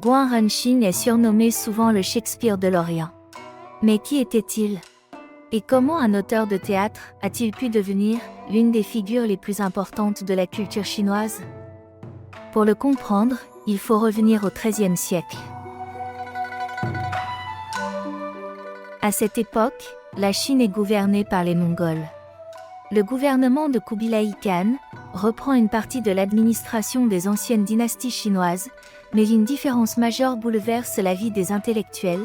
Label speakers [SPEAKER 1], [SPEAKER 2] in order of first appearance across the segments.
[SPEAKER 1] Guan Renxin est surnommé souvent le Shakespeare de l'Orient. Mais qui était-il? Et comment un auteur de théâtre a-t-il pu devenir l'une des figures les plus importantes de la culture chinoise? Pour le comprendre, il faut revenir au XIIIe siècle. À cette époque, la Chine est gouvernée par les Mongols. Le gouvernement de Kubilai Khan reprend une partie de l'administration des anciennes dynasties chinoises, mais une différence majeure bouleverse la vie des intellectuels.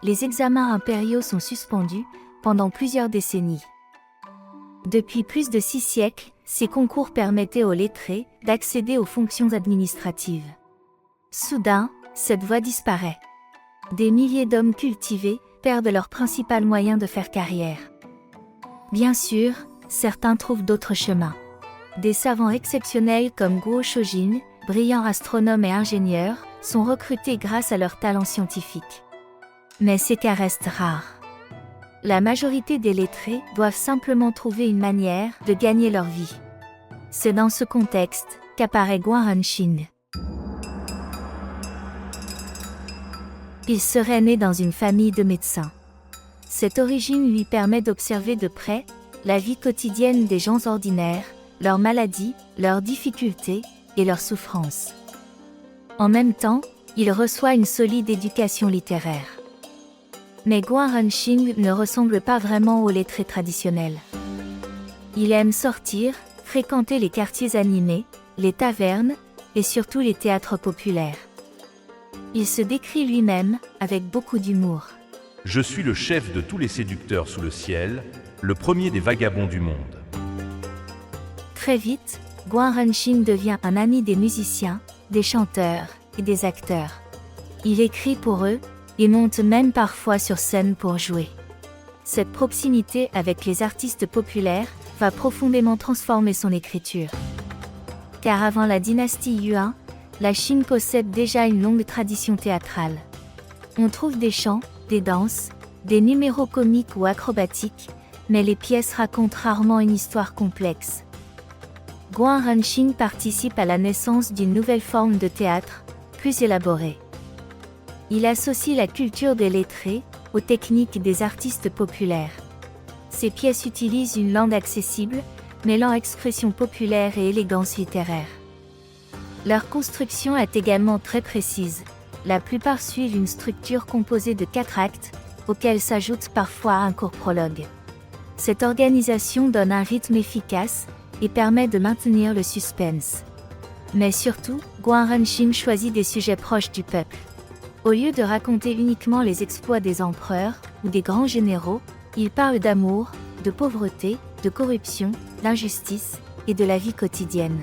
[SPEAKER 1] Les examens impériaux sont suspendus pendant plusieurs décennies. Depuis plus de 6 siècles, ces concours permettaient aux lettrés d'accéder aux fonctions administratives. Soudain, cette voie disparaît. Des milliers d'hommes cultivés perdent leur principal moyen de faire carrière. Bien sûr, certains trouvent d'autres chemins. Des savants exceptionnels comme Guo Shojin, brillants astronomes et ingénieurs, sont recrutés grâce à leur talent scientifique. Mais ces cas restent rares. La majorité des lettrés doivent simplement trouver une manière de gagner leur vie. C'est dans ce contexte qu'apparaît Guan Renxin. Il serait né dans une famille de médecins. Cette origine lui permet d'observer de près la vie quotidienne des gens ordinaires, leurs maladies, leurs difficultés et leurs souffrances. En même temps, il reçoit une solide éducation littéraire. Mais Guan Renxin ne ressemble pas vraiment aux lettrés traditionnels. Il aime sortir, fréquenter les quartiers animés, les tavernes et surtout les théâtres populaires. Il se décrit lui-même avec beaucoup d'humour.
[SPEAKER 2] Je suis le chef de tous les séducteurs sous le ciel, le premier des vagabonds du monde.
[SPEAKER 1] Très vite, Guan Renxin devient un ami des musiciens, des chanteurs et des acteurs. Il écrit pour eux et monte même parfois sur scène pour jouer. Cette proximité avec les artistes populaires va profondément transformer son écriture. Car avant la dynastie Yuan, la Chine possède déjà une longue tradition théâtrale. On trouve des chants, des danses, des numéros comiques ou acrobatiques, mais les pièces racontent rarement une histoire complexe. Guan Renxin participe à la naissance d'une nouvelle forme de théâtre, plus élaborée. Il associe la culture des lettrés aux techniques des artistes populaires. Ses pièces utilisent une langue accessible, mêlant expression populaire et élégance littéraire. Leur construction est également très précise. La plupart suivent une structure composée de 4 actes, auxquels s'ajoute parfois un court prologue. Cette organisation donne un rythme efficace et permet de maintenir le suspense. Mais surtout, Guan Renxin choisit des sujets proches du peuple. Au lieu de raconter uniquement les exploits des empereurs ou des grands généraux, il parle d'amour, de pauvreté, de corruption, d'injustice et de la vie quotidienne.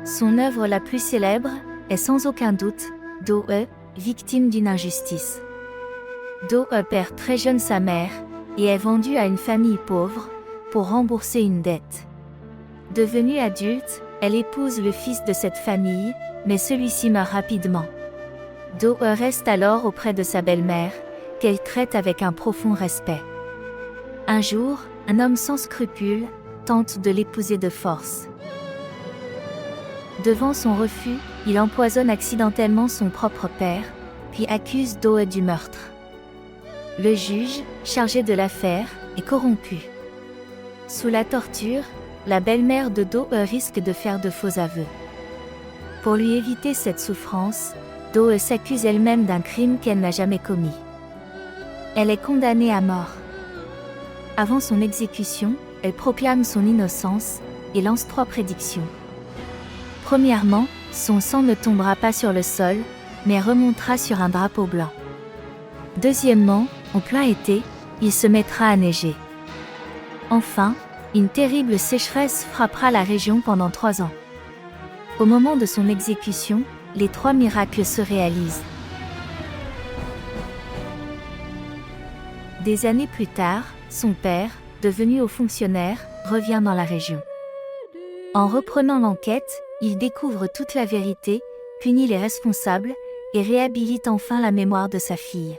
[SPEAKER 1] Son œuvre la plus célèbre est sans aucun doute Do E, victime d'une injustice. Do E perd très jeune sa mère et est vendu à une famille pauvre pour rembourser une dette. Devenue adulte, elle épouse le fils de cette famille, mais celui-ci meurt rapidement. Do E reste alors auprès de sa belle-mère, qu'elle traite avec un profond respect. Un jour, un homme sans scrupules tente de l'épouser de force. Devant son refus, il empoisonne accidentellement son propre père, puis accuse Do E du meurtre. Le juge, chargé de l'affaire, est corrompu. Sous la torture, la belle-mère de Do E risque de faire de faux aveux. Pour lui éviter cette souffrance, Do E s'accuse elle-même d'un crime qu'elle n'a jamais commis. Elle est condamnée à mort. Avant son exécution, elle proclame son innocence et lance 3 prédictions. Premièrement, son sang ne tombera pas sur le sol, mais remontera sur un drapeau blanc. Deuxièmement, en plein été, il se mettra à neiger. Enfin, une terrible sécheresse frappera la région pendant 3 ans. Au moment de son exécution, les 3 miracles se réalisent. Des années plus tard, son père, devenu haut fonctionnaire, revient dans la région. En reprenant l'enquête, il découvre toute la vérité, punit les responsables et réhabilite enfin la mémoire de sa fille.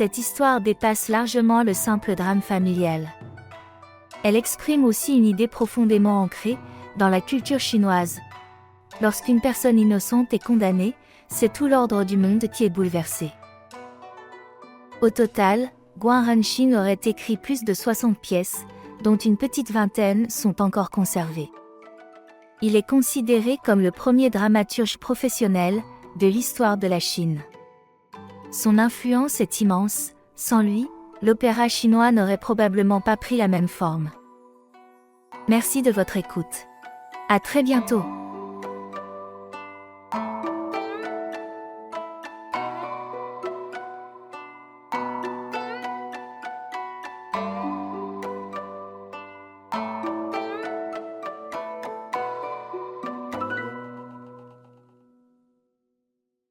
[SPEAKER 1] cette histoire dépasse largement le simple drame familial. Elle exprime aussi une idée profondément ancrée dans la culture chinoise. Lorsqu'une personne innocente est condamnée, c'est tout l'ordre du monde qui est bouleversé. Au total, Guan Renxin aurait écrit plus de 60 pièces, dont une petite vingtaine sont encore conservées. Il est considéré comme le premier dramaturge professionnel de l'histoire de la Chine. Son influence est immense, sans lui, l'opéra chinois n'aurait probablement pas pris la même forme. Merci de votre écoute. À très bientôt.